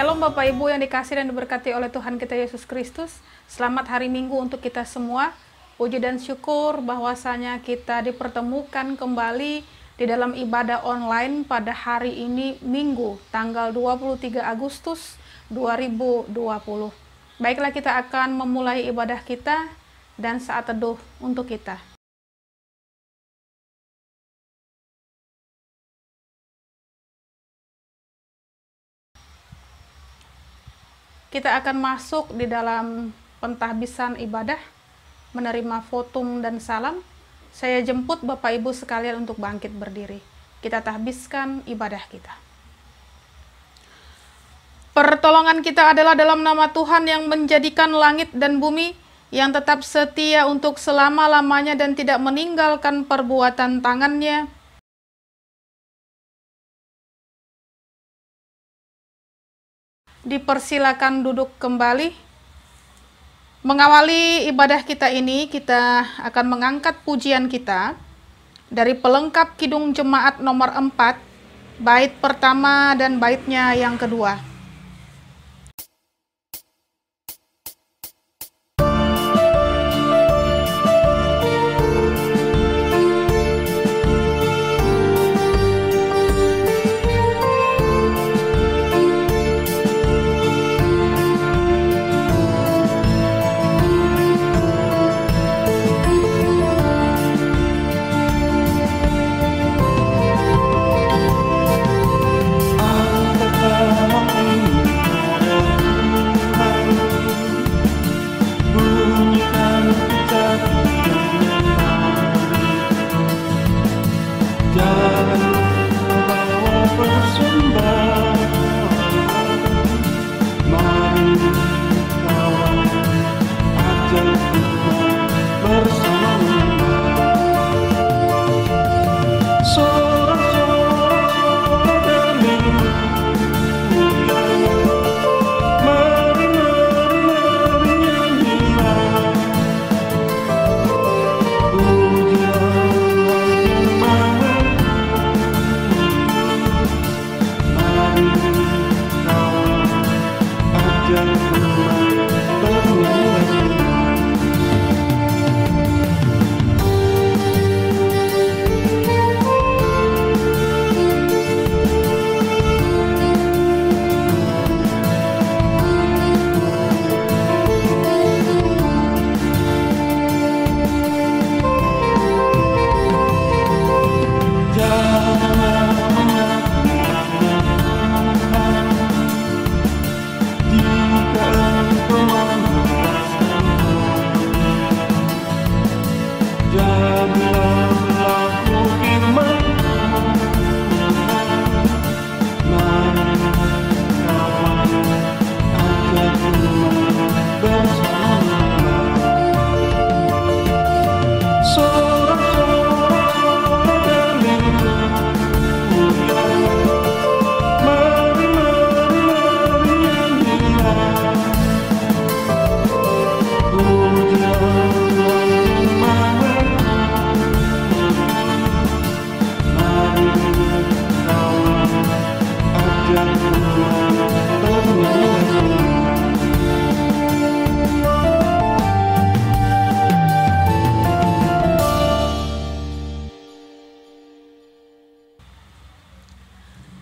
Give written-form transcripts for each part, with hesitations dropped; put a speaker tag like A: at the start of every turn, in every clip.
A: Shalom Bapak Ibu yang dikasihi dan diberkati oleh Tuhan kita Yesus Kristus. Selamat hari Minggu untuk kita semua. Puji dan syukur bahwasanya kita dipertemukan kembali di dalam ibadah online pada hari ini Minggu tanggal 23 Agustus 2020. Baiklah, kita akan memulai ibadah kita dan saat teduh untuk kita. Kita akan masuk di dalam pentahbisan ibadah, menerima votum dan salam. Saya jemput Bapak Ibu sekalian untuk bangkit berdiri. Kita tahbiskan ibadah kita. Pertolongan kita adalah dalam nama Tuhan yang menjadikan langit dan bumi, yang tetap setia untuk selama-lamanya dan tidak meninggalkan perbuatan tangannya. Dipersilakan duduk kembali. Mengawali ibadah kita ini, kita akan mengangkat pujian kita dari pelengkap Kidung Jemaat nomor 4, bait pertama dan baitnya yang kedua.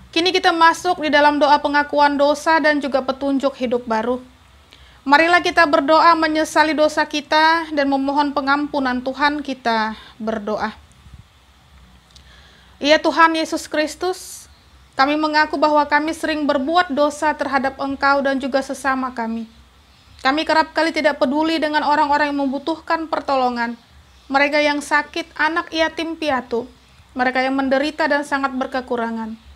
A: Kini kita masuk di dalam doa pengakuan dosa dan juga petunjuk hidup baru. Marilah kita berdoa menyesali dosa kita dan memohon pengampunan Tuhan. Kita berdoa. Ya Tuhan Yesus Kristus, kami mengaku bahwa kami sering berbuat dosa terhadap Engkau dan juga sesama kami. Kami kerap kali tidak peduli dengan orang-orang yang membutuhkan pertolongan, mereka yang sakit, anak yatim piatu, mereka yang menderita dan sangat berkekurangan.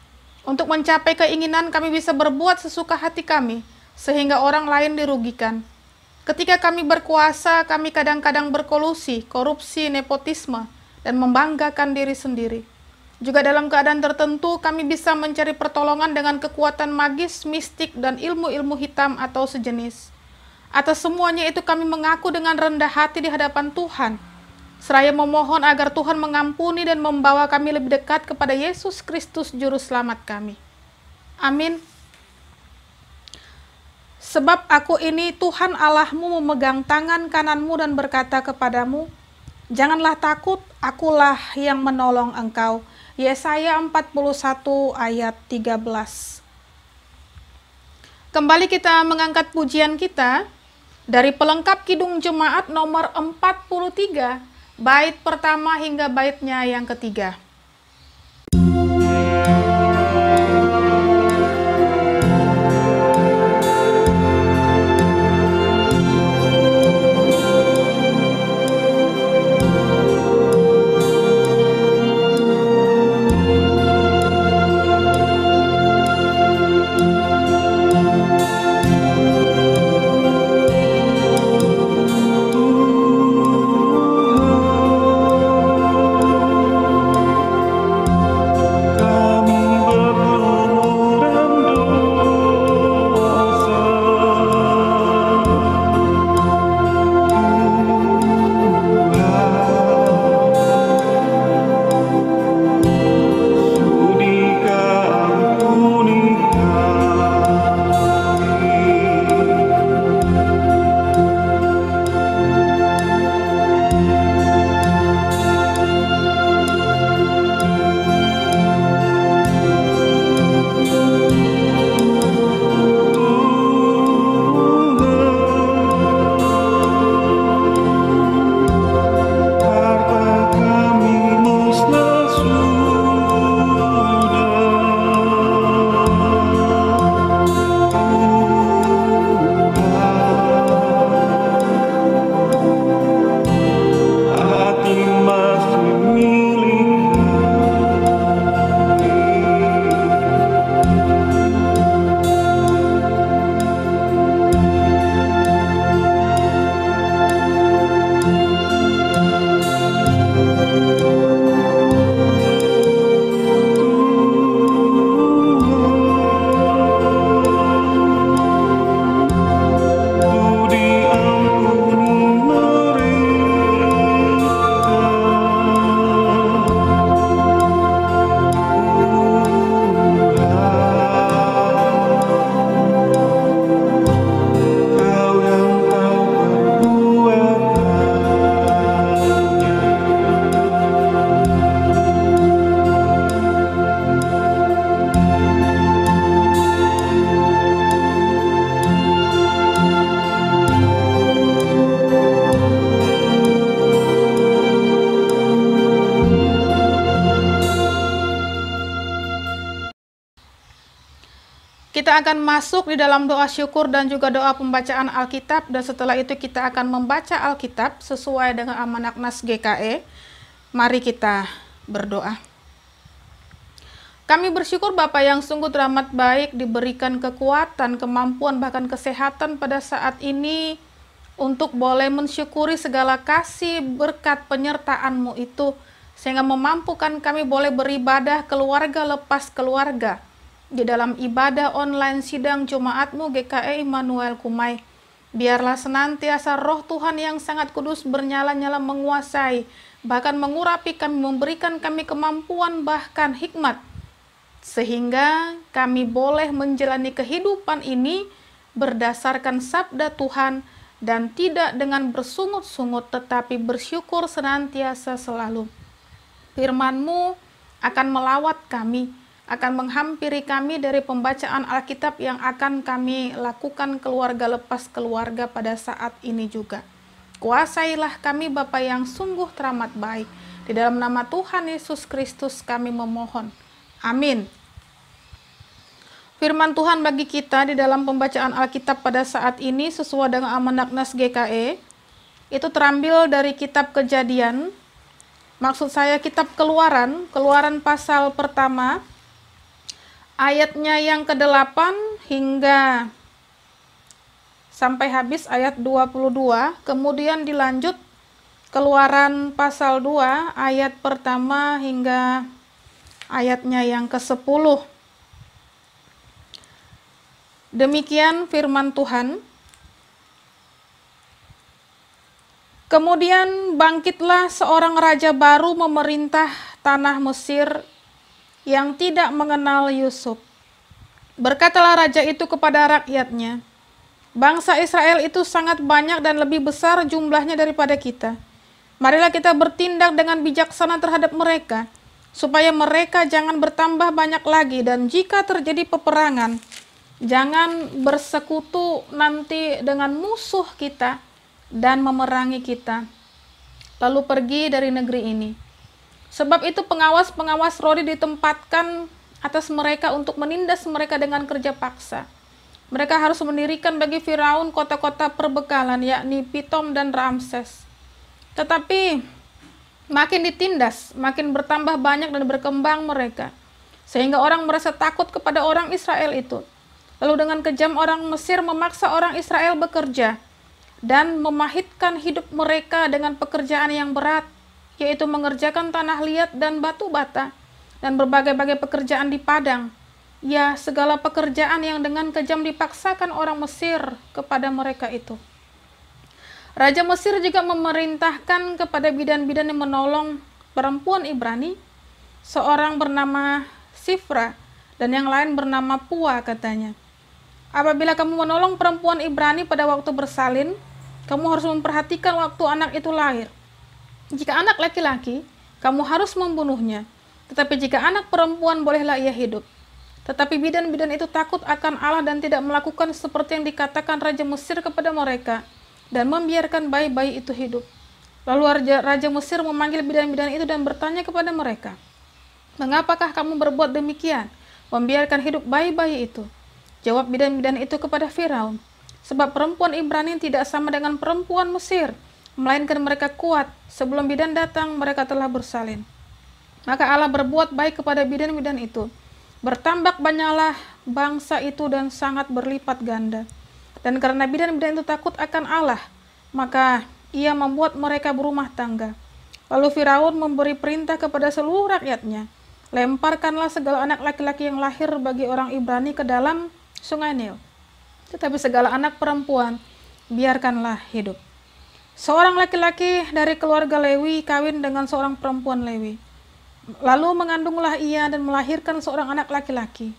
A: Untuk mencapai keinginan kami bisa berbuat sesuka hati kami, sehingga orang lain dirugikan. Ketika kami berkuasa, kami kadang-kadang berkolusi, korupsi, nepotisme, dan membanggakan diri sendiri. Juga dalam keadaan tertentu, kami bisa mencari pertolongan dengan kekuatan magis, mistik, dan ilmu-ilmu hitam atau sejenis. Atas semuanya itu kami mengaku dengan rendah hati di hadapan Tuhan, seraya memohon agar Tuhan mengampuni dan membawa kami lebih dekat kepada Yesus Kristus Juru Selamat kami. Amin. Sebab aku ini Tuhan Allahmu memegang tangan kananmu dan berkata kepadamu, janganlah takut, akulah yang menolong engkau. Yesaya 41 ayat 13. Kembali kita mengangkat pujian kita dari pelengkap Kidung Jemaat nomor 43, bait pertama hingga baitnya yang ketiga. Kita akan masuk di dalam doa syukur dan juga doa pembacaan Alkitab, dan setelah itu kita akan membaca Alkitab sesuai dengan amanat Nas GKE. Mari kita berdoa. Kami bersyukur Bapa yang sungguh teramat baik, diberikan kekuatan, kemampuan, bahkan kesehatan pada saat ini untuk boleh mensyukuri segala kasih berkat penyertaan-Mu itu, sehingga memampukan kami boleh beribadah keluarga lepas keluarga di dalam ibadah online sidang Jemaat-Mu GKE Immanuel Kumai. Biarlah senantiasa roh Tuhan yang sangat kudus bernyala-nyala menguasai, bahkan mengurapi kami, memberikan kami kemampuan bahkan hikmat, sehingga kami boleh menjalani kehidupan ini berdasarkan sabda Tuhan dan tidak dengan bersungut-sungut, tetapi bersyukur senantiasa selalu. Firman-Mu akan melawat kami, akan menghampiri kami dari pembacaan Alkitab yang akan kami lakukan keluarga lepas keluarga pada saat ini juga. Kuasailah kami Bapa yang sungguh teramat baik. Di dalam nama Tuhan Yesus Kristus kami memohon. Amin. Firman Tuhan bagi kita di dalam pembacaan Alkitab pada saat ini sesuai dengan amanat Nas GKE itu terambil dari kitab Kejadian. Maksud saya kitab Keluaran pasal pertama, ayatnya yang ke-8 hingga sampai habis ayat 22, kemudian dilanjut Keluaran pasal 2 ayat pertama hingga ayatnya yang ke-10. Demikian firman Tuhan. Kemudian bangkitlah seorang raja baru memerintah tanah Mesir yang tidak mengenal Yusuf. Berkatalah raja itu kepada rakyatnya, Bangsa Israel itu sangat banyak dan lebih besar jumlahnya daripada kita. Marilah kita bertindak dengan bijaksana terhadap mereka, supaya mereka jangan bertambah banyak lagi, dan jika terjadi peperangan, jangan bersekutu nanti dengan musuh kita dan memerangi kita, lalu pergi dari negeri ini. Sebab itu pengawas-pengawas rohani ditempatkan atas mereka untuk menindas mereka dengan kerja paksa. Mereka harus mendirikan bagi Firaun kota-kota perbekalan, yakni Pitom dan Ramses. Tetapi makin ditindas, makin bertambah banyak dan berkembang mereka, sehingga orang merasa takut kepada orang Israel itu. Lalu dengan kejam orang Mesir memaksa orang Israel bekerja dan memahitkan hidup mereka dengan pekerjaan yang berat, yaitu mengerjakan tanah liat dan batu bata, dan berbagai-bagai pekerjaan di padang. Ya, segala pekerjaan yang dengan kejam dipaksakan orang Mesir kepada mereka itu. Raja Mesir juga memerintahkan kepada bidan-bidan yang menolong perempuan Ibrani, seorang bernama Sifra dan yang lain bernama Pua, katanya. Apabila kamu menolong perempuan Ibrani pada waktu bersalin, kamu harus memperhatikan waktu anak itu lahir. Jika anak laki-laki, kamu harus membunuhnya. Tetapi jika anak perempuan, bolehlah ia hidup. Tetapi bidan-bidan itu takut akan Allah dan tidak melakukan seperti yang dikatakan Raja Mesir kepada mereka, dan membiarkan bayi-bayi itu hidup. Lalu Raja Mesir memanggil bidan-bidan itu dan bertanya kepada mereka, "Mengapakah kamu berbuat demikian, membiarkan hidup bayi-bayi itu?" Jawab bidan-bidan itu kepada Firaun, "Sebab perempuan Ibrani tidak sama dengan perempuan Mesir, melainkan mereka kuat. Sebelum bidan datang, mereka telah bersalin." Maka Allah berbuat baik kepada bidan-bidan itu. Bertambah banyaklah bangsa itu dan sangat berlipat ganda. Dan karena bidan-bidan itu takut akan Allah, maka ia membuat mereka berumah tangga. Lalu Firaun memberi perintah kepada seluruh rakyatnya, "Lemparkanlah segala anak laki-laki yang lahir bagi orang Ibrani ke dalam sungai Nil. Tetapi segala anak perempuan biarkanlah hidup." Seorang laki-laki dari keluarga Lewi kawin dengan seorang perempuan Lewi. Lalu mengandunglah ia dan melahirkan seorang anak laki-laki.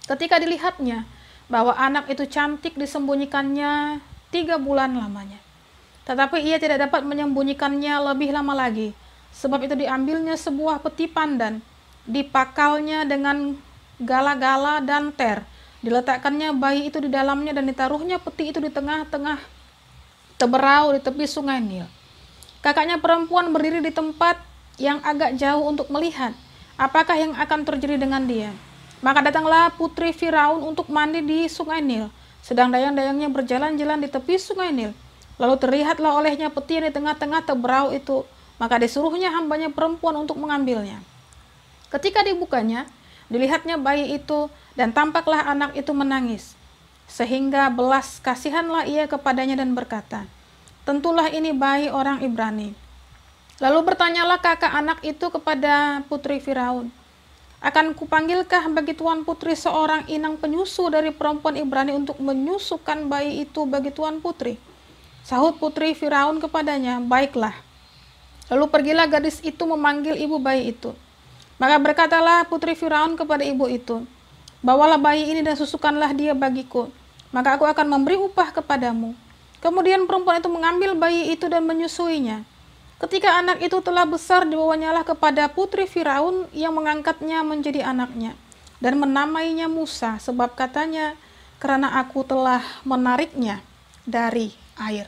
A: Ketika dilihatnya bahwa anak itu cantik, disembunyikannya 3 bulan lamanya. Tetapi ia tidak dapat menyembunyikannya lebih lama lagi. Sebab itu diambilnya sebuah peti pandan, dipakalnya dengan gala-gala dan ter. Diletakkannya bayi itu di dalamnya dan ditaruhnya peti itu di tengah-tengah teberau di tepi sungai Nil. Kakaknya perempuan berdiri di tempat yang agak jauh untuk melihat apakah yang akan terjadi dengan dia. Maka datanglah putri Firaun untuk mandi di sungai Nil, sedang dayang-dayangnya berjalan-jalan di tepi sungai Nil. Lalu terlihatlah olehnya peti di tengah-tengah teberau itu, maka disuruhnya hambanya perempuan untuk mengambilnya. Ketika dibukanya, dilihatnya bayi itu, dan tampaklah anak itu menangis. Sehingga belas kasihanlah ia kepadanya dan berkata, "Tentulah ini bayi orang Ibrani." Lalu bertanyalah kakak anak itu kepada putri Firaun, "Akan kupanggilkah bagi tuan putri seorang inang penyusu dari perempuan Ibrani untuk menyusukan bayi itu bagi tuan putri?" Sahut putri Firaun kepadanya, "Baiklah." Lalu pergilah gadis itu memanggil ibu bayi itu. Maka berkatalah putri Firaun kepada ibu itu, "Bawalah bayi ini dan susukanlah dia bagiku, maka aku akan memberi upah kepadamu." Kemudian perempuan itu mengambil bayi itu dan menyusuinya. Ketika anak itu telah besar, dibawanyalah kepada putri Firaun yang mengangkatnya menjadi anaknya dan menamainya Musa, sebab katanya, "Karena aku telah menariknya dari air."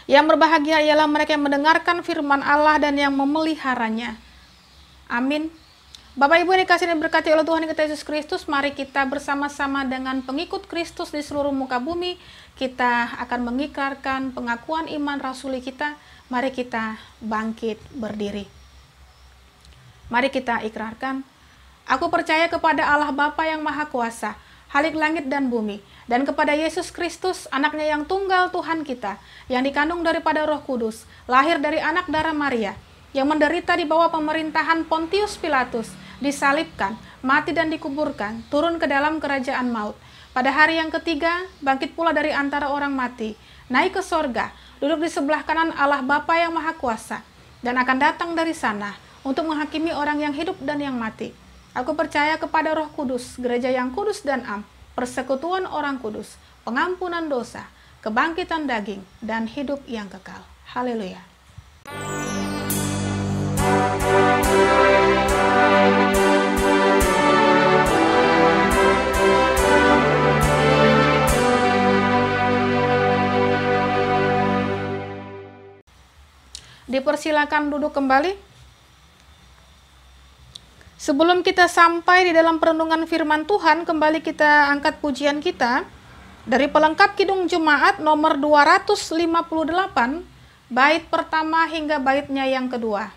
A: Yang berbahagia ialah mereka yang mendengarkan firman Allah dan yang memeliharanya. Amin. Bapak Ibu yang dikasihi dan diberkati oleh Tuhan kita Yesus Kristus, mari kita bersama-sama dengan pengikut Kristus di seluruh muka bumi, kita akan mengikrarkan pengakuan iman rasuli kita. Mari kita bangkit berdiri. Mari kita ikrarkan, "Aku percaya kepada Allah Bapa yang Maha Kuasa, Khalik langit dan bumi, dan kepada Yesus Kristus, anaknya yang tunggal Tuhan kita, yang dikandung daripada Roh Kudus, lahir dari anak darah Maria, yang menderita di bawah pemerintahan Pontius Pilatus, disalibkan, mati dan dikuburkan, turun ke dalam kerajaan maut. Pada hari yang ketiga, bangkit pula dari antara orang mati, naik ke sorga, duduk di sebelah kanan Allah Bapa yang Maha Kuasa, dan akan datang dari sana untuk menghakimi orang yang hidup dan yang mati. Aku percaya kepada Roh Kudus, gereja yang kudus dan am, persekutuan orang kudus, pengampunan dosa, kebangkitan daging, dan hidup yang kekal. Haleluya. Dipersilakan duduk kembali. Sebelum kita sampai di dalam perenungan firman Tuhan, kembali kita angkat pujian kita dari pelengkap Kidung Jemaat nomor 258, bait pertama hingga baitnya yang kedua.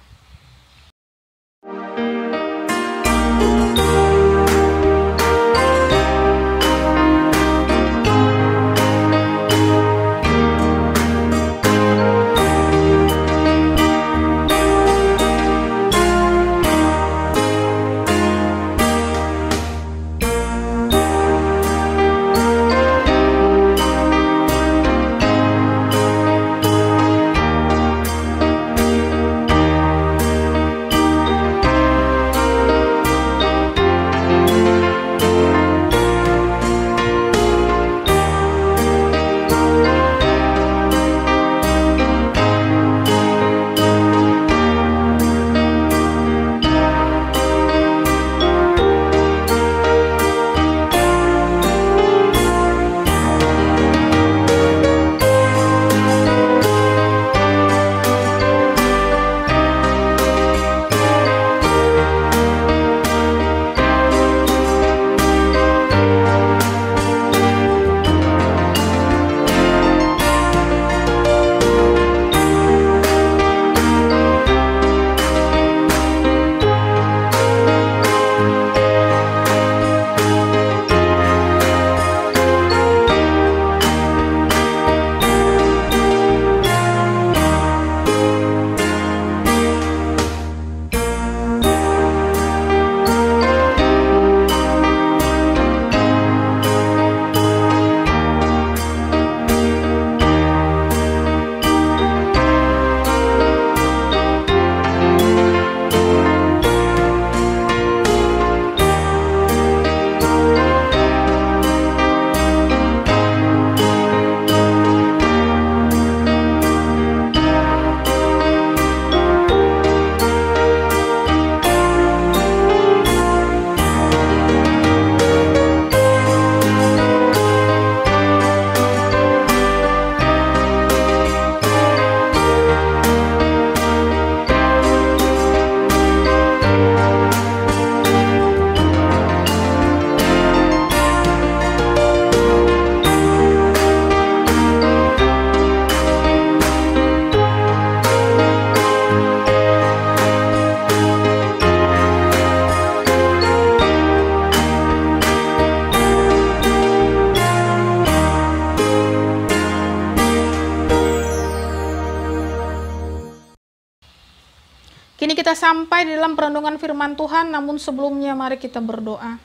A: Kini kita sampai di dalam perenungan firman Tuhan, namun sebelumnya mari kita berdoa.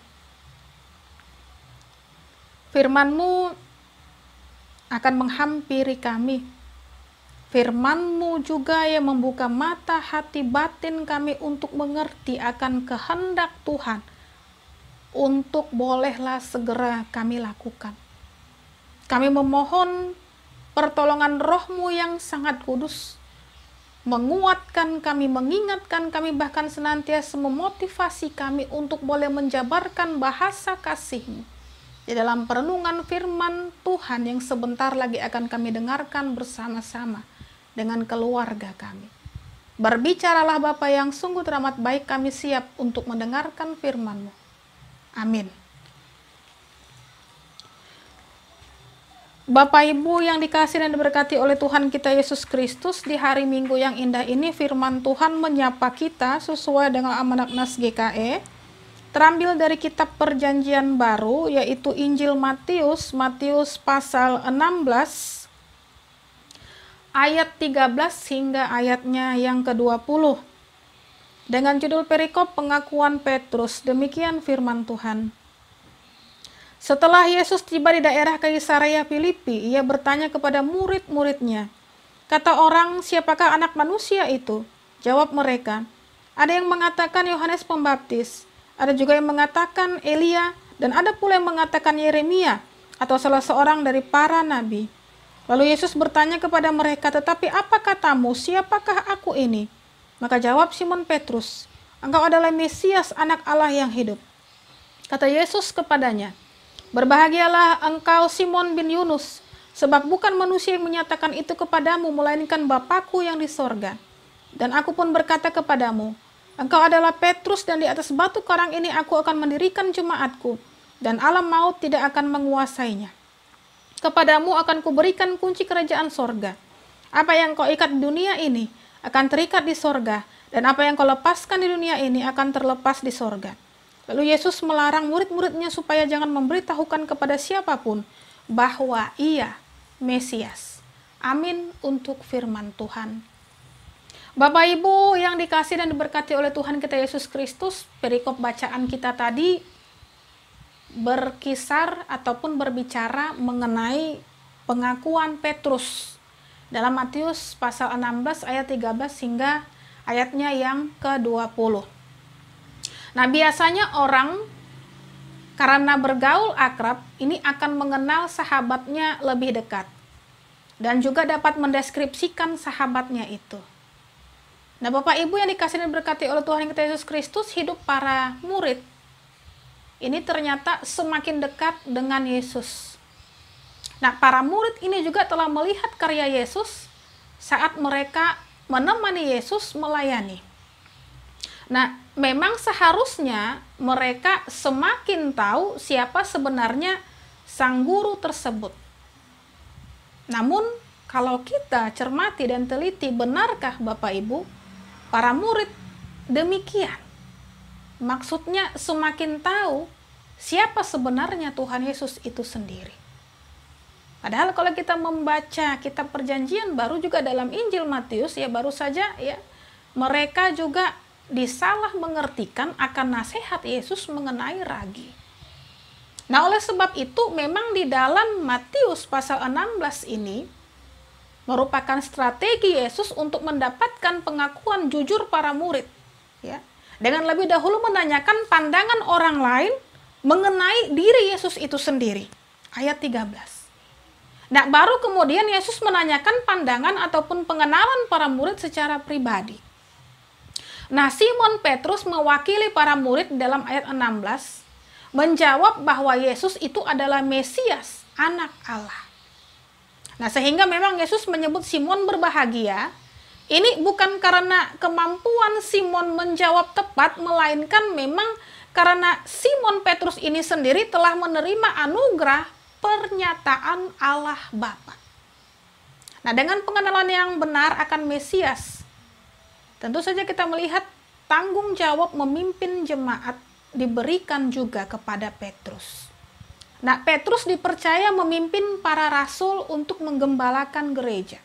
A: Firman-Mu akan menghampiri kami. Firman-Mu juga yang membuka mata hati batin kami untuk mengerti akan kehendak Tuhan, untuk bolehlah segera kami lakukan. Kami memohon pertolongan Roh-Mu yang sangat kudus, menguatkan kami, mengingatkan kami, bahkan senantiasa memotivasi kami untuk boleh menjabarkan bahasa kasih-Mu di dalam perenungan firman Tuhan yang sebentar lagi akan kami dengarkan bersama-sama dengan keluarga kami. Berbicaralah Bapa yang sungguh teramat baik, kami siap untuk mendengarkan firman-Mu. Amin. Bapak Ibu yang dikasihi dan diberkati oleh Tuhan kita Yesus Kristus, di hari Minggu yang indah ini firman Tuhan menyapa kita sesuai dengan amanat Nas GKE, terambil dari kitab Perjanjian Baru, yaitu Injil Matius pasal 16 ayat 13 hingga ayatnya yang ke-20. Dengan judul perikop pengakuan Petrus, demikian firman Tuhan. Setelah Yesus tiba di daerah Kaisarea Filipi, ia bertanya kepada murid-muridnya, "Kata orang, siapakah anak manusia itu?" Jawab mereka, "Ada yang mengatakan Yohanes Pembaptis, ada juga yang mengatakan Elia, dan ada pula yang mengatakan Yeremia atau salah seorang dari para nabi. Lalu Yesus bertanya kepada mereka, "Tetapi apa katamu, siapakah aku ini?" Maka jawab Simon Petrus, "Engkau adalah Mesias, Anak Allah yang hidup." Kata Yesus kepadanya, "Berbahagialah engkau Simon bin Yunus, sebab bukan manusia yang menyatakan itu kepadamu, melainkan Bapa-Ku yang di sorga. Dan aku pun berkata kepadamu, engkau adalah Petrus, dan di atas batu karang ini aku akan mendirikan jemaatku, dan alam maut tidak akan menguasainya. Kepadamu akan kuberikan kunci kerajaan sorga. Apa yang kau ikat di dunia ini akan terikat di sorga, dan apa yang kau lepaskan di dunia ini akan terlepas di sorga." Lalu Yesus melarang murid-muridnya supaya jangan memberitahukan kepada siapapun bahwa ia Mesias. Amin untuk firman Tuhan. Bapak Ibu yang dikasih dan diberkati oleh Tuhan kita Yesus Kristus, perikop bacaan kita tadi berkisar ataupun berbicara mengenai pengakuan Petrus dalam Matius pasal 16 ayat 13 hingga ayatnya yang ke-20. Nah, biasanya orang karena bergaul akrab ini akan mengenal sahabatnya lebih dekat dan juga dapat mendeskripsikan sahabatnya itu. Nah, Bapak Ibu yang dikasihi dan diberkati oleh Tuhan kita Yesus Kristus, hidup para murid ini ternyata semakin dekat dengan Yesus. Nah, para murid ini juga telah melihat karya Yesus saat mereka menemani Yesus melayani. Nah, memang seharusnya mereka semakin tahu siapa sebenarnya sang guru tersebut. Namun, kalau kita cermati dan teliti, benarkah Bapak Ibu, para murid demikian? Maksudnya semakin tahu siapa sebenarnya Tuhan Yesus itu sendiri. Padahal kalau kita membaca kitab Perjanjian Baru juga dalam Injil Matius, ya baru saja ya mereka juga disalah mengertikan akan nasihat Yesus mengenai ragi. Nah, oleh sebab itu memang di dalam Matius pasal 16 ini merupakan strategi Yesus untuk mendapatkan pengakuan jujur para murid, ya. Dengan lebih dahulu menanyakan pandangan orang lain mengenai diri Yesus itu sendiri. Ayat 13. Nah, baru kemudian Yesus menanyakan pandangan ataupun pengenalan para murid secara pribadi. Nah, Simon Petrus mewakili para murid dalam ayat 16 menjawab bahwa Yesus itu adalah Mesias, Anak Allah. Nah, sehingga memang Yesus menyebut Simon berbahagia. Ini bukan karena kemampuan Simon menjawab tepat, melainkan memang karena Simon Petrus ini sendiri telah menerima anugerah pernyataan Allah Bapa. Nah, dengan pengenalan yang benar akan Mesias, tentu saja kita melihat tanggung jawab memimpin jemaat diberikan juga kepada Petrus. Nah, Petrus dipercaya memimpin para rasul untuk menggembalakan gereja.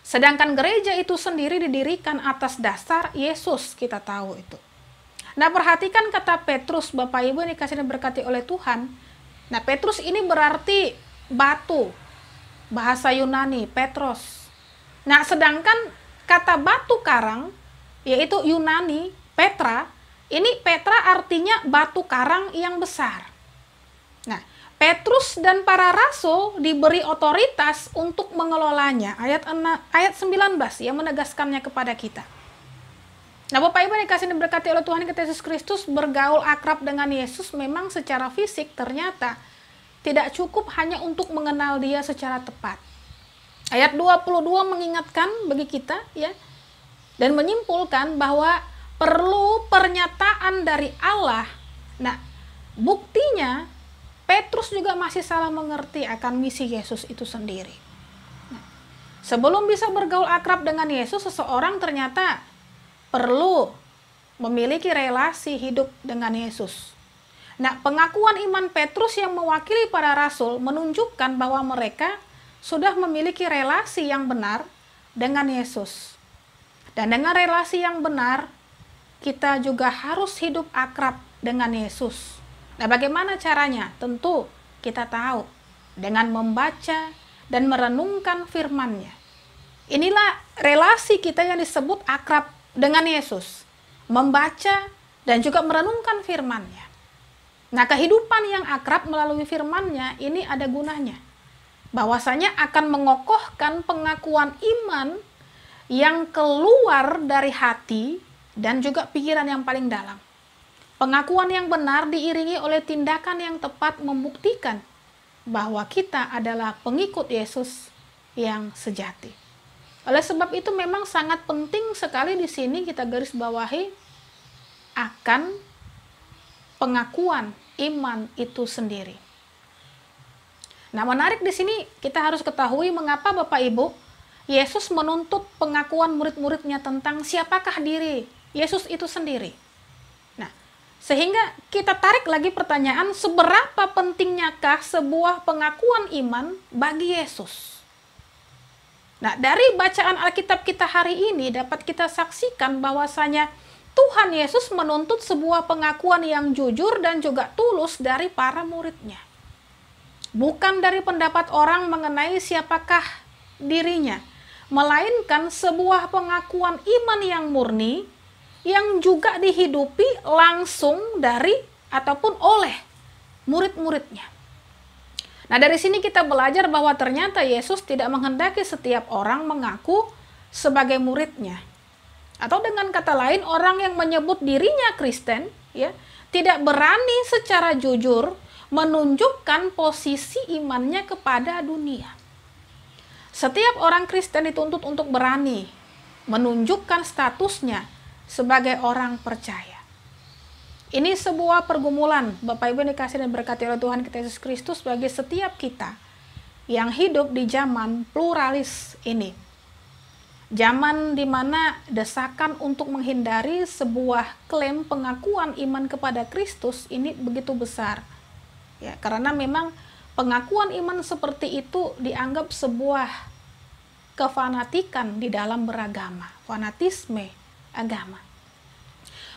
A: Sedangkan gereja itu sendiri didirikan atas dasar Yesus, kita tahu itu. Nah, perhatikan kata Petrus, Bapak Ibu yang dikasih dan berkati oleh Tuhan. Nah, Petrus ini berarti batu, bahasa Yunani, Petros. Nah, sedangkan kata batu karang, yaitu Yunani, Petra, ini Petra artinya batu karang yang besar. Nah, Petrus dan para rasul diberi otoritas untuk mengelolanya. Ayat 19 yang menegaskannya kepada kita. Nah, Bapak Ibu yang dikasihi dan diberkati oleh Tuhan kita Yesus Kristus, bergaul akrab dengan Yesus memang secara fisik ternyata tidak cukup hanya untuk mengenal dia secara tepat. Ayat 22 mengingatkan bagi kita ya dan menyimpulkan bahwa perlu pernyataan dari Allah. Nah, buktinya Petrus juga masih salah mengerti akan misi Yesus itu sendiri. Nah, sebelum bisa bergaul akrab dengan Yesus, seseorang ternyata perlu memiliki relasi hidup dengan Yesus. Nah, pengakuan iman Petrus yang mewakili para rasul menunjukkan bahwa mereka sudah memiliki relasi yang benar dengan Yesus. Dan dengan relasi yang benar, kita juga harus hidup akrab dengan Yesus. Nah, bagaimana caranya? Tentu kita tahu dengan membaca dan merenungkan firman-Nya. Inilah relasi kita yang disebut akrab dengan Yesus. Membaca dan juga merenungkan firman-Nya. Nah, kehidupan yang akrab melalui firman-Nya ini ada gunanya. Bahwasanya akan mengokohkan pengakuan iman yang keluar dari hati dan juga pikiran yang paling dalam. Pengakuan yang benar diiringi oleh tindakan yang tepat membuktikan bahwa kita adalah pengikut Yesus yang sejati. Oleh sebab itu memang sangat penting sekali di sini kita garis bawahi akan pengakuan iman itu sendiri. Nah, menarik di sini kita harus ketahui mengapa Bapak Ibu Yesus menuntut pengakuan murid-muridnya tentang siapakah diri Yesus itu sendiri. Nah, sehingga kita tarik lagi pertanyaan, seberapa pentingnyakah sebuah pengakuan iman bagi Yesus? Nah, dari bacaan Alkitab kita hari ini dapat kita saksikan bahwasanya Tuhan Yesus menuntut sebuah pengakuan yang jujur dan juga tulus dari para muridnya. Bukan dari pendapat orang mengenai siapakah dirinya, melainkan sebuah pengakuan iman yang murni yang juga dihidupi langsung dari ataupun oleh murid-muridnya. Nah, dari sini kita belajar bahwa ternyata Yesus tidak menghendaki setiap orang mengaku sebagai muridnya. Atau dengan kata lain, orang yang menyebut dirinya Kristen ya, tidak berani secara jujur menunjukkan posisi imannya kepada dunia. Setiap orang Kristen dituntut untuk berani menunjukkan statusnya sebagai orang percaya. Ini sebuah pergumulan, Bapak Ibu yang dikasihi dan berkati oleh Tuhan kita Yesus Kristus, bagi setiap kita yang hidup di zaman pluralis ini. Zaman di mana desakan untuk menghindari sebuah klaim pengakuan iman kepada Kristus ini begitu besar. Ya, karena memang pengakuan iman seperti itu dianggap sebuah kefanatikan di dalam beragama, fanatisme agama.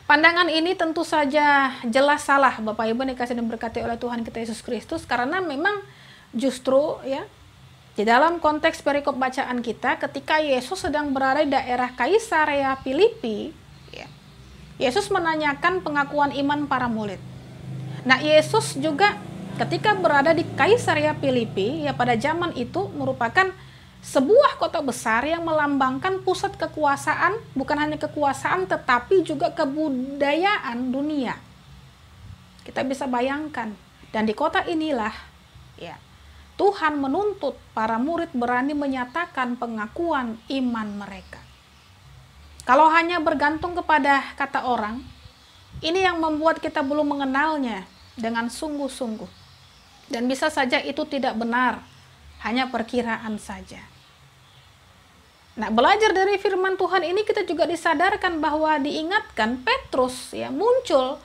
A: Pandangan ini tentu saja jelas salah, Bapak Ibu yang dikasihi dan berkati oleh Tuhan kita Yesus Kristus, karena memang justru ya di dalam konteks perikop bacaan kita, ketika Yesus sedang berada di daerah Kaisarea Filipi, ya, Yesus menanyakan pengakuan iman para murid. Nah, Yesus juga ketika berada di Kaisarea Filipi, ya pada zaman itu merupakan sebuah kota besar yang melambangkan pusat kekuasaan, bukan hanya kekuasaan tetapi juga kebudayaan dunia. Kita bisa bayangkan, dan di kota inilah ya Tuhan menuntut para murid berani menyatakan pengakuan iman mereka. Kalau hanya bergantung kepada kata orang, ini yang membuat kita belum mengenalnya dengan sungguh-sungguh. Dan bisa saja itu tidak benar, hanya perkiraan saja. Nah, belajar dari firman Tuhan ini kita juga disadarkan bahwa diingatkan Petrus ya muncul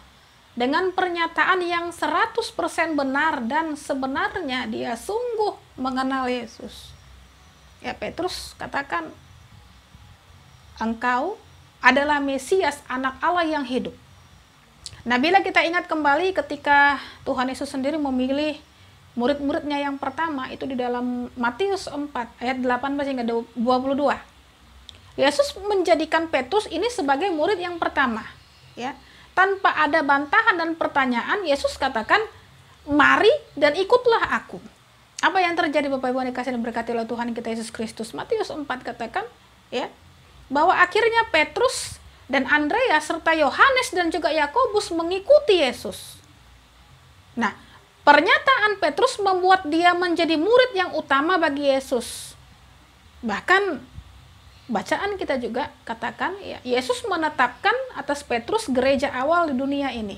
A: dengan pernyataan yang 100% benar dan sebenarnya dia sungguh mengenal Yesus. Ya, Petrus katakan, engkau adalah Mesias, anak Allah yang hidup. Nah, bila kita ingat kembali ketika Tuhan Yesus sendiri memilih murid-muridnya yang pertama, itu di dalam Matius 4 ayat 18 hingga 22. Yesus menjadikan Petrus ini sebagai murid yang pertama, ya. Tanpa ada bantahan dan pertanyaan, Yesus katakan, mari dan ikutlah aku. Apa yang terjadi Bapak Ibu yang dikasihi dan berkati oleh Tuhan kita Yesus Kristus? Matius 4 katakan, ya, bahwa akhirnya Petrus dan Andreas serta Yohanes dan juga Yakobus mengikuti Yesus. Nah, pernyataan Petrus membuat dia menjadi murid yang utama bagi Yesus. Bahkan bacaan kita juga katakan ya, Yesus menetapkan atas Petrus gereja awal di dunia ini.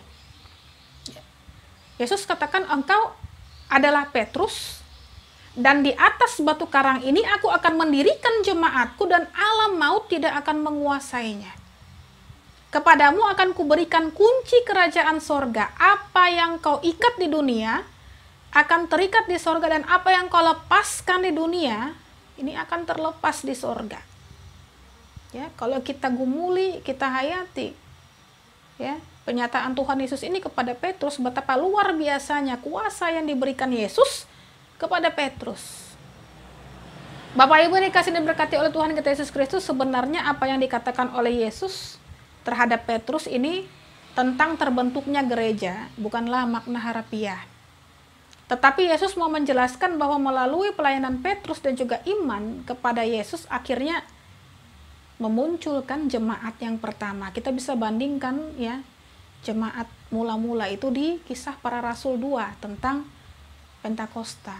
A: Yesus katakan, engkau adalah Petrus, dan di atas batu karang ini aku akan mendirikan jemaatku dan alam maut tidak akan menguasainya. Kepadamu akan kuberikan kunci kerajaan sorga. Apa yang kau ikat di dunia akan terikat di sorga, dan apa yang kau lepaskan di dunia ini akan terlepas di sorga. Ya, kalau kita gumuli, kita hayati ya pernyataan Tuhan Yesus ini kepada Petrus, betapa luar biasanya kuasa yang diberikan Yesus kepada Petrus. Bapak Ibu yang dikasihi dan diberkati oleh Tuhan kita Yesus Kristus, sebenarnya apa yang dikatakan oleh Yesus terhadap Petrus ini tentang terbentuknya gereja bukanlah makna harafiah. Tetapi Yesus mau menjelaskan bahwa melalui pelayanan Petrus dan juga iman kepada Yesus akhirnya memunculkan jemaat yang pertama. Kita bisa bandingkan ya, jemaat mula-mula itu di Kisah Para Rasul 2 tentang Pentakosta.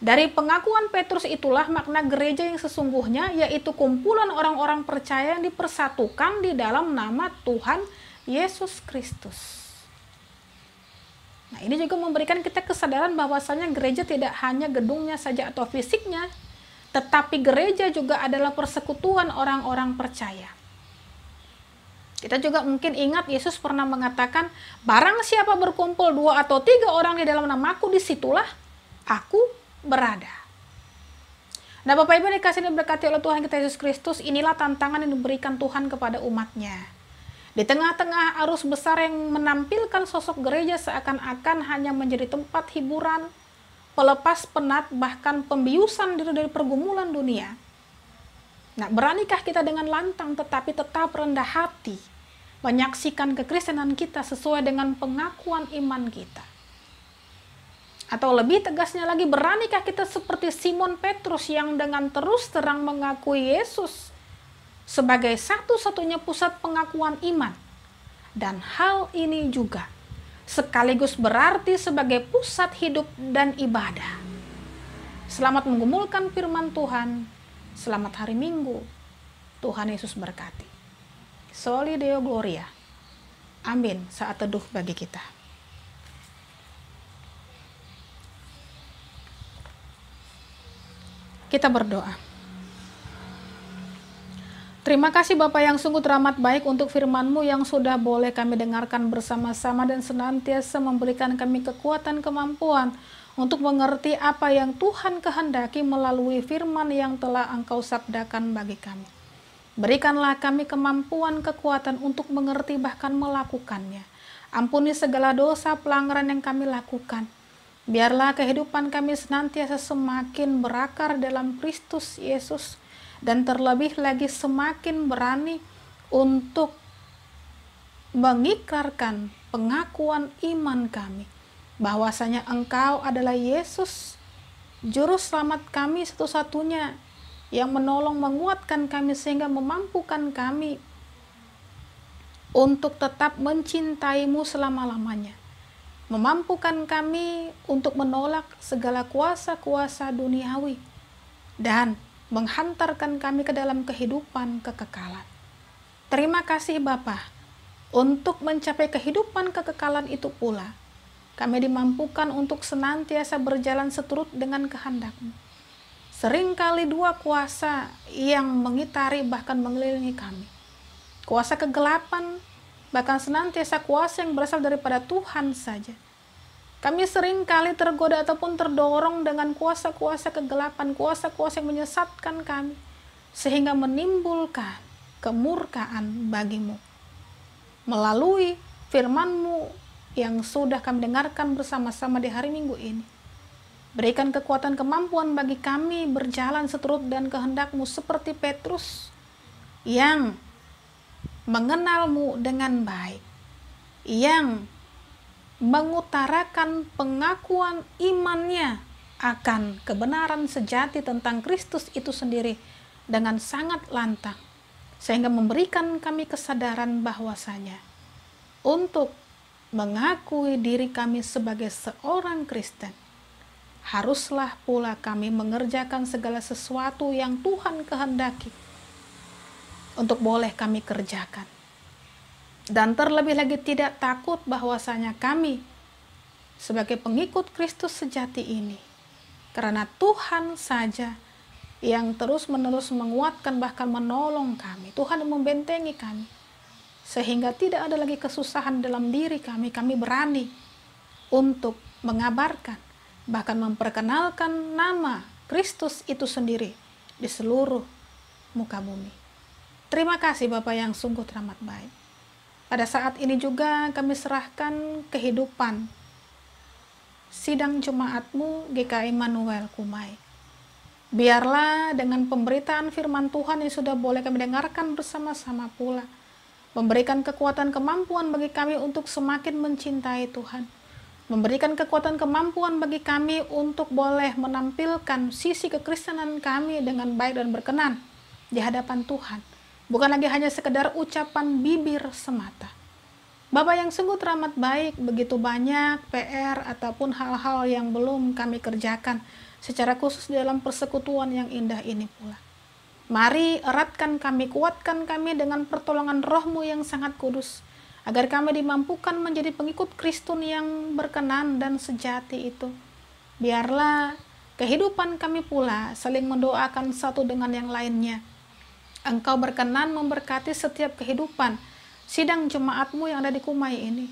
A: Dari pengakuan Petrus itulah makna gereja yang sesungguhnya, yaitu kumpulan orang-orang percaya yang dipersatukan di dalam nama Tuhan Yesus Kristus. Nah, ini juga memberikan kita kesadaran bahwasanya gereja tidak hanya gedungnya saja atau fisiknya, tetapi gereja juga adalah persekutuan orang-orang percaya. Kita juga mungkin ingat Yesus pernah mengatakan, barang siapa berkumpul 2 atau 3 orang di dalam namaku, disitulah aku berada. Nah, Bapak Ibu dikasih dan berkati oleh Tuhan kita Yesus Kristus, inilah tantangan yang diberikan Tuhan kepada umatnya. Di tengah-tengah arus besar yang menampilkan sosok gereja seakan-akan hanya menjadi tempat hiburan, pelepas penat, bahkan pembiusan diri dari pergumulan dunia. Nah, beranikah kita dengan lantang tetapi tetap rendah hati menyaksikan kekristenan kita sesuai dengan pengakuan iman kita? Atau lebih tegasnya lagi, beranikah kita seperti Simon Petrus yang dengan terus terang mengakui Yesus sebagai satu-satunya pusat pengakuan iman, dan hal ini juga sekaligus berarti sebagai pusat hidup dan ibadah. Selamat menggumulkan firman Tuhan. Selamat hari Minggu. Tuhan Yesus berkati. Soli Deo Gloria. Amin. Saat teduh bagi kita. Kita berdoa. Terima kasih Bapa yang sungguh teramat baik untuk firman-Mu yang sudah boleh kami dengarkan bersama-sama dan senantiasa memberikan kami kekuatan kemampuan untuk mengerti apa yang Tuhan kehendaki melalui firman yang telah Engkau sabdakan bagi kami. Berikanlah kami kemampuan kekuatan untuk mengerti bahkan melakukannya. Ampuni segala dosa pelanggaran yang kami lakukan. Biarlah kehidupan kami senantiasa semakin berakar dalam Kristus Yesus, dan terlebih lagi semakin berani untuk mengikrarkan pengakuan iman kami bahwasanya Engkau adalah Yesus, juru selamat kami satu-satunya yang menolong menguatkan kami sehingga memampukan kami untuk tetap mencintai-Mu selama-lamanya, memampukan kami untuk menolak segala kuasa-kuasa duniawi dan menghantarkan kami ke dalam kehidupan kekekalan. Terima kasih Bapa, untuk mencapai kehidupan kekekalan itu pula, kami dimampukan untuk senantiasa berjalan seturut dengan kehendak-Mu. Seringkali 2 kuasa yang mengitari bahkan mengelilingi kami. Kuasa kegelapan, bahkan senantiasa kuasa yang berasal daripada Tuhan saja. Kami seringkali tergoda ataupun terdorong dengan kuasa-kuasa kegelapan, kuasa-kuasa yang menyesatkan kami, sehingga menimbulkan kemurkaan bagi-Mu. Melalui firman-Mu yang sudah kami dengarkan bersama-sama di hari Minggu ini, berikan kekuatan kemampuan bagi kami berjalan seturut dan kehendak-Mu seperti Petrus yang mengenal-Mu dengan baik, yang mengutarakan pengakuan imannya akan kebenaran sejati tentang Kristus itu sendiri dengan sangat lantang, sehingga memberikan kami kesadaran bahwasanya untuk mengakui diri kami sebagai seorang Kristen, haruslah pula kami mengerjakan segala sesuatu yang Tuhan kehendaki untuk boleh kami kerjakan. Dan terlebih lagi tidak takut bahwasanya kami sebagai pengikut Kristus sejati ini, karena Tuhan saja yang terus-menerus menguatkan bahkan menolong kami. Tuhan yang membentengi kami, sehingga tidak ada lagi kesusahan dalam diri kami. Kami berani untuk mengabarkan, bahkan memperkenalkan nama Kristus itu sendiri di seluruh muka bumi. Terima kasih Bapa yang sungguh teramat baik. Pada saat ini juga kami serahkan kehidupan sidang jemaat-Mu GKI Immanuel Kumai. Biarlah dengan pemberitaan firman Tuhan yang sudah boleh kami dengarkan bersama-sama pula, Memberikan kekuatan kemampuan bagi kami untuk semakin mencintai Tuhan. Memberikan kekuatan kemampuan bagi kami untuk boleh menampilkan sisi kekristenan kami dengan baik dan berkenan di hadapan Tuhan. Bukan lagi hanya sekedar ucapan bibir semata. Bapa yang sungguh teramat baik, begitu banyak PR ataupun hal-hal yang belum kami kerjakan, secara khusus dalam persekutuan yang indah ini pula. Mari eratkan kami, kuatkan kami dengan pertolongan Roh-Mu yang sangat kudus, agar kami dimampukan menjadi pengikut Kristen yang berkenan dan sejati itu. Biarlah kehidupan kami pula saling mendoakan satu dengan yang lainnya. Engkau berkenan memberkati setiap kehidupan sidang jemaat-Mu yang ada di Kumai ini.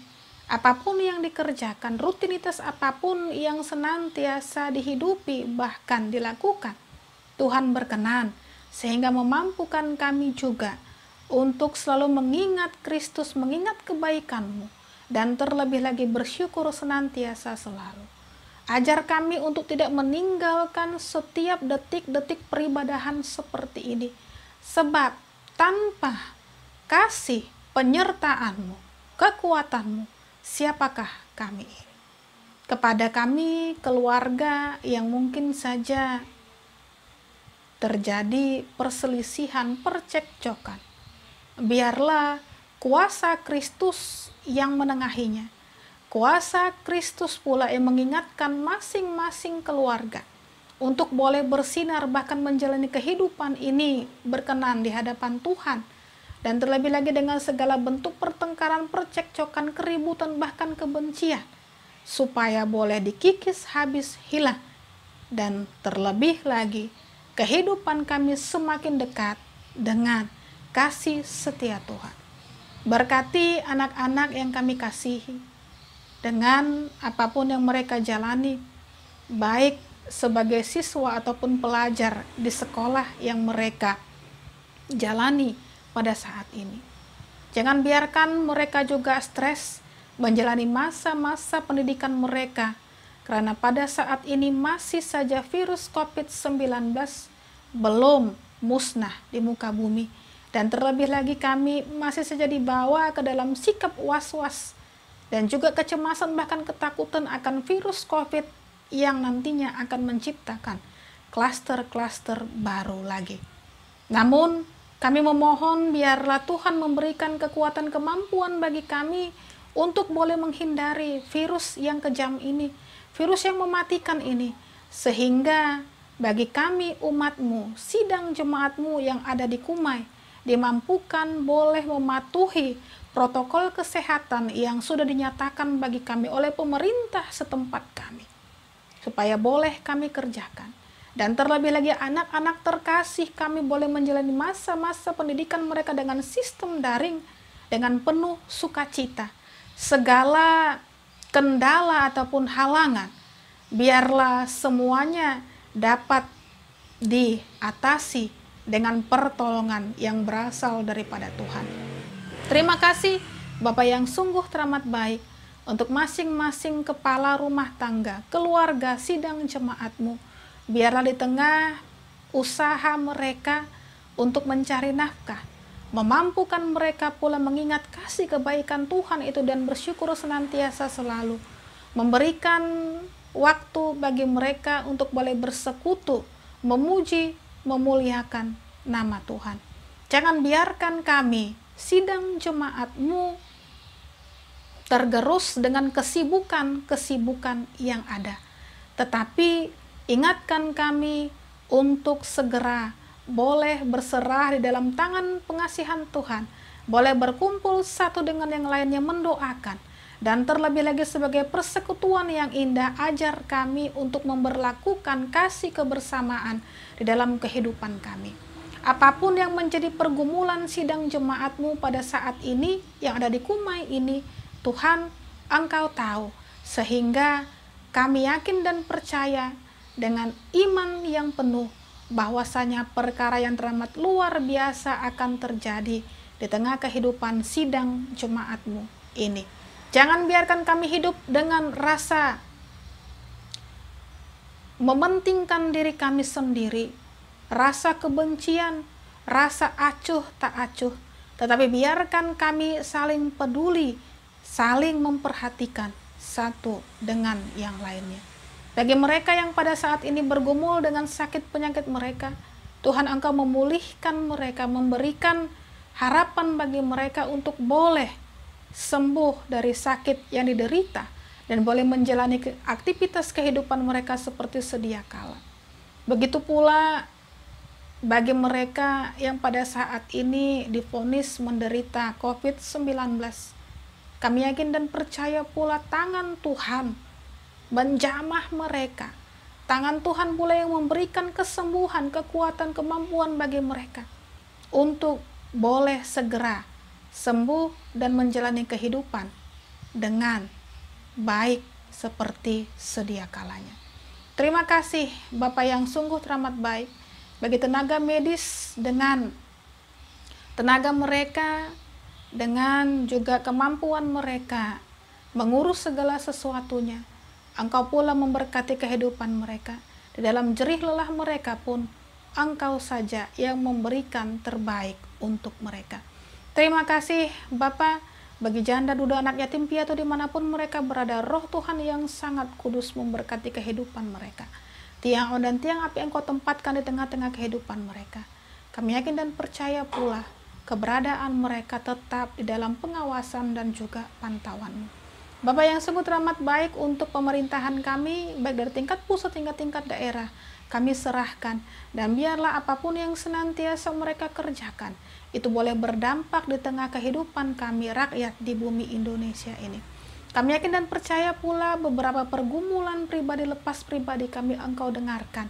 A: Apapun yang dikerjakan, rutinitas apapun yang senantiasa dihidupi bahkan dilakukan, Tuhan berkenan sehingga memampukan kami juga untuk selalu mengingat Kristus, mengingat kebaikan-Mu, dan terlebih lagi bersyukur senantiasa selalu. Ajar kami untuk tidak meninggalkan setiap detik-detik peribadahan seperti ini, sebab tanpa kasih penyertaan-Mu, kekuatan-Mu, siapakah kami ini? Kepada kami, keluarga yang mungkin saja terjadi perselisihan, percekcokan, biarlah kuasa Kristus yang menengahinya. Kuasa Kristus pula yang mengingatkan masing-masing keluarga untuk boleh bersinar bahkan menjalani kehidupan ini berkenan di hadapan Tuhan. Dan terlebih lagi dengan segala bentuk pertengkaran, percekcokan, keributan, bahkan kebencian, supaya boleh dikikis habis hilang. Dan terlebih lagi, kehidupan kami semakin dekat dengan kasih setia Tuhan. Berkati anak-anak yang kami kasihi, dengan apapun yang mereka jalani, baik sebagai siswa ataupun pelajar di sekolah yang mereka jalani pada saat ini. Jangan biarkan mereka juga stres menjalani masa-masa pendidikan mereka, karena pada saat ini masih saja virus COVID-19 belum musnah di muka bumi. Dan terlebih lagi kami masih saja dibawa ke dalam sikap was-was dan juga kecemasan bahkan ketakutan akan virus COVID yang nantinya akan menciptakan klaster-klaster baru lagi. Namun kami memohon biarlah Tuhan memberikan kekuatan kemampuan bagi kami untuk boleh menghindari virus yang kejam ini, virus yang mematikan ini, sehingga bagi kami umat-Mu, sidang jemaat-Mu yang ada di Kumai, dimampukan boleh mematuhi protokol kesehatan yang sudah dinyatakan bagi kami oleh pemerintah setempat kami, supaya boleh kami kerjakan. Dan terlebih lagi anak-anak terkasih kami boleh menjalani masa-masa pendidikan mereka dengan sistem daring, dengan penuh sukacita. Segala kendala ataupun halangan, biarlah semuanya dapat diatasi dengan pertolongan yang berasal daripada Tuhan. Terima kasih Bapa yang sungguh teramat baik untuk masing-masing kepala rumah tangga, keluarga, sidang jemaat-Mu. Biarlah di tengah usaha mereka untuk mencari nafkah, memampukan mereka pula mengingat kasih kebaikan Tuhan itu dan bersyukur senantiasa selalu. Memberikan waktu bagi mereka untuk boleh bersekutu, memuji, memuliakan nama Tuhan. Jangan biarkan kami, sidang jemaat-Mu, tergerus dengan kesibukan-kesibukan yang ada. Tetapi ingatkan kami untuk segera boleh berserah di dalam tangan pengasihan Tuhan, boleh berkumpul satu dengan yang lainnya mendoakan, dan terlebih lagi sebagai persekutuan yang indah, ajar kami untuk memberlakukan kasih kebersamaan di dalam kehidupan kami. Apapun yang menjadi pergumulan sidang jemaat-Mu pada saat ini, yang ada di Kumai ini, Tuhan, Engkau tahu, sehingga kami yakin dan percaya dengan iman yang penuh, bahwasanya perkara yang teramat luar biasa akan terjadi di tengah kehidupan sidang jemaat-Mu ini. Jangan biarkan kami hidup dengan rasa mementingkan diri kami sendiri, rasa kebencian, rasa acuh tak acuh, tetapi biarkan kami saling peduli, saling memperhatikan satu dengan yang lainnya. Bagi mereka yang pada saat ini bergumul dengan sakit penyakit mereka, Tuhan Engkau memulihkan mereka, memberikan harapan bagi mereka untuk boleh sembuh dari sakit yang diderita dan boleh menjalani aktivitas kehidupan mereka seperti sedia kala. Begitu pula bagi mereka yang pada saat ini divonis menderita COVID-19, kami yakin dan percaya pula tangan Tuhan menjamah mereka. Tangan Tuhan pula yang memberikan kesembuhan, kekuatan, kemampuan bagi mereka untuk boleh segera sembuh dan menjalani kehidupan dengan baik seperti sedia kalanya. Terima kasih Bapak yang sungguh teramat baik bagi tenaga medis dengan tenaga mereka, dengan juga kemampuan mereka mengurus segala sesuatunya. Engkau pula memberkati kehidupan mereka. Di dalam jerih lelah mereka pun Engkau saja yang memberikan terbaik untuk mereka. Terima kasih Bapa bagi janda, duda, anak yatim piatu dimanapun mereka berada. Roh Tuhan yang sangat kudus memberkati kehidupan mereka. Tiang dan tiang api Engkau tempatkan di tengah-tengah kehidupan mereka. Kami yakin dan percaya pula keberadaan mereka tetap di dalam pengawasan dan juga pantauan-Mu. Bapak yang sungguh teramat baik, untuk pemerintahan kami, baik dari tingkat pusat hingga tingkat daerah, kami serahkan, dan biarlah apapun yang senantiasa mereka kerjakan, itu boleh berdampak di tengah kehidupan kami rakyat di bumi Indonesia ini. Kami yakin dan percaya pula beberapa pergumulan pribadi lepas pribadi kami Engkau dengarkan.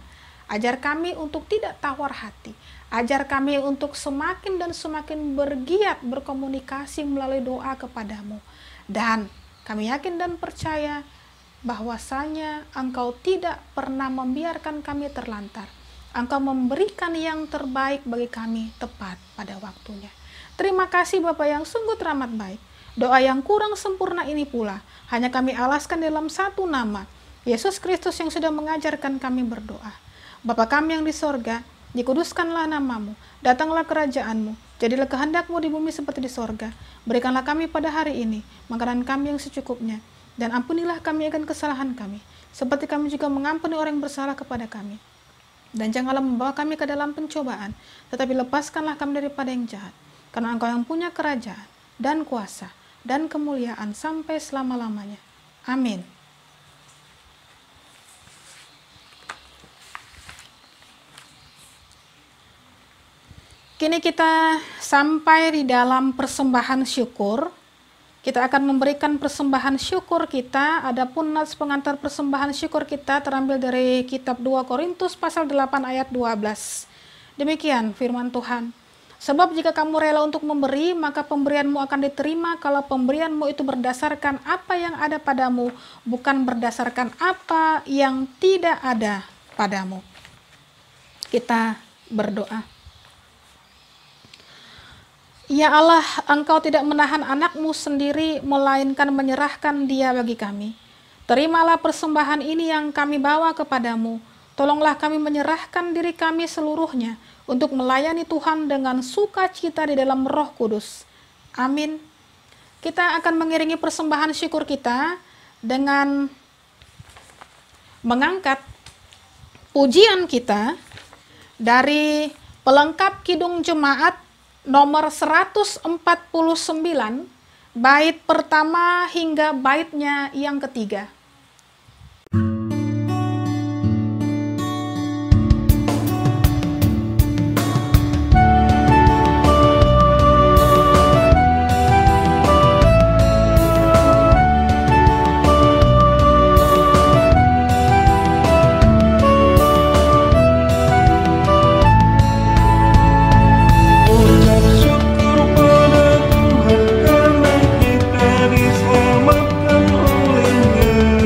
A: Ajar kami untuk tidak tawar hati. Ajar kami untuk semakin dan semakin bergiat berkomunikasi melalui doa kepadamu. Dan kami yakin dan percaya bahwasanya Engkau tidak pernah membiarkan kami terlantar. Engkau memberikan yang terbaik bagi kami tepat pada waktunya. Terima kasih Bapak yang sungguh teramat baik. Doa yang kurang sempurna ini pula hanya kami alaskan dalam satu nama, Yesus Kristus yang sudah mengajarkan kami berdoa. Bapa kami yang di sorga, dikuduskanlah namamu, datanglah kerajaanmu, jadilah kehendak-Mu di bumi seperti di sorga. Berikanlah kami pada hari ini makanan kami yang secukupnya, dan ampunilah kami akan kesalahan kami, seperti kami juga mengampuni orang yang bersalah kepada kami. Dan janganlah membawa kami ke dalam pencobaan, tetapi lepaskanlah kami daripada yang jahat. Karena Engkau yang punya kerajaan dan kuasa dan kemuliaan sampai selama-lamanya. Amin. Kini kita sampai di dalam persembahan syukur. Kita akan memberikan persembahan syukur kita. Adapun nats pengantar persembahan syukur kita terambil dari kitab 2 Korintus pasal 8 ayat 12. Demikian firman Tuhan. Sebab jika kamu rela untuk memberi, maka pemberianmu akan diterima kalau pemberianmu itu berdasarkan apa yang ada padamu, bukan berdasarkan apa yang tidak ada padamu. Kita berdoa. Ya Allah, Engkau tidak menahan anak-Mu sendiri, melainkan menyerahkan Dia bagi kami. Terimalah persembahan ini yang kami bawa kepadamu. Tolonglah kami menyerahkan diri kami seluruhnya untuk melayani Tuhan dengan sukacita di dalam Roh Kudus. Amin. Kita akan mengiringi persembahan syukur kita dengan mengangkat pujian kita dari pelengkap Kidung Jemaat nomor 149, bait pertama hingga baitnya yang ketiga.
B: Karena kita diselamatkan olehnya.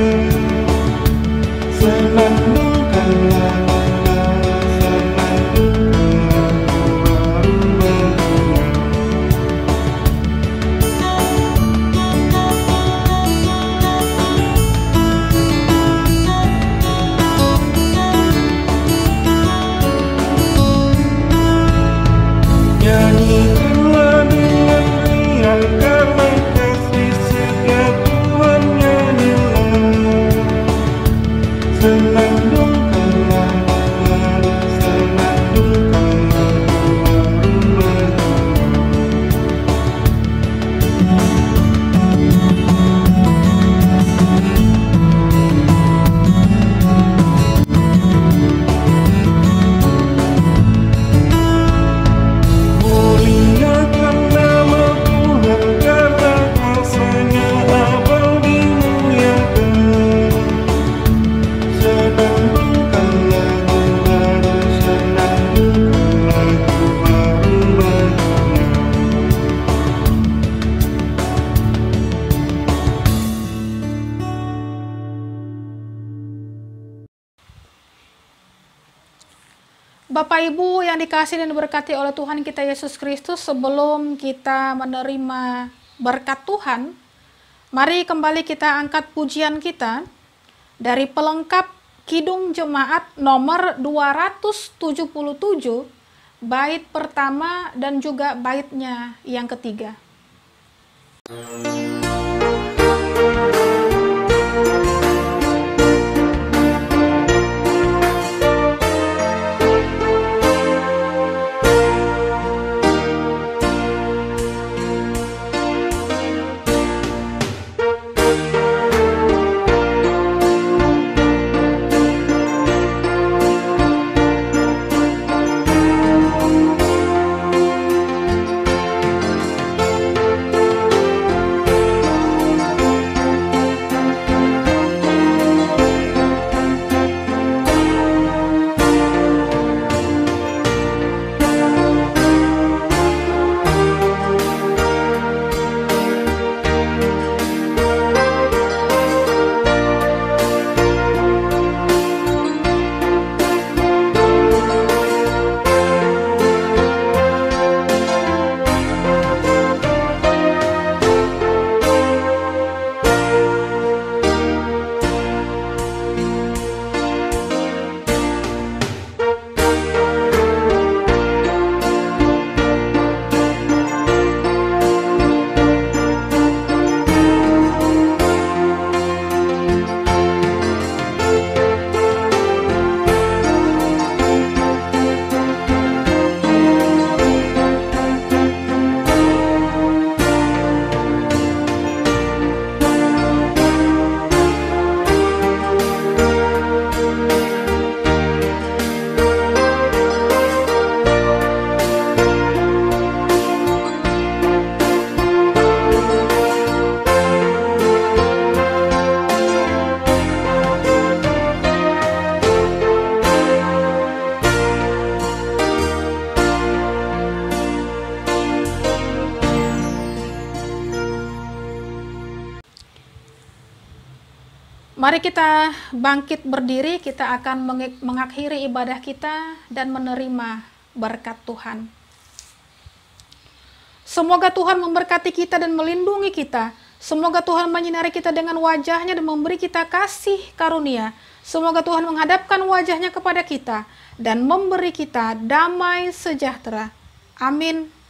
A: Bapak Ibu yang dikasihi dan diberkati oleh Tuhan kita Yesus Kristus, sebelum kita menerima berkat Tuhan, mari kembali kita angkat pujian kita dari pelengkap Kidung Jemaat nomor 277, bait pertama dan juga baitnya yang ketiga. Mari kita bangkit berdiri, kita akan mengakhiri ibadah kita dan menerima berkat Tuhan. Semoga Tuhan memberkati kita dan melindungi kita. Semoga Tuhan menyinari kita dengan wajahnya dan memberi kita kasih karunia. Semoga Tuhan menghadapkan wajahnya kepada kita dan memberi kita damai sejahtera. Amin.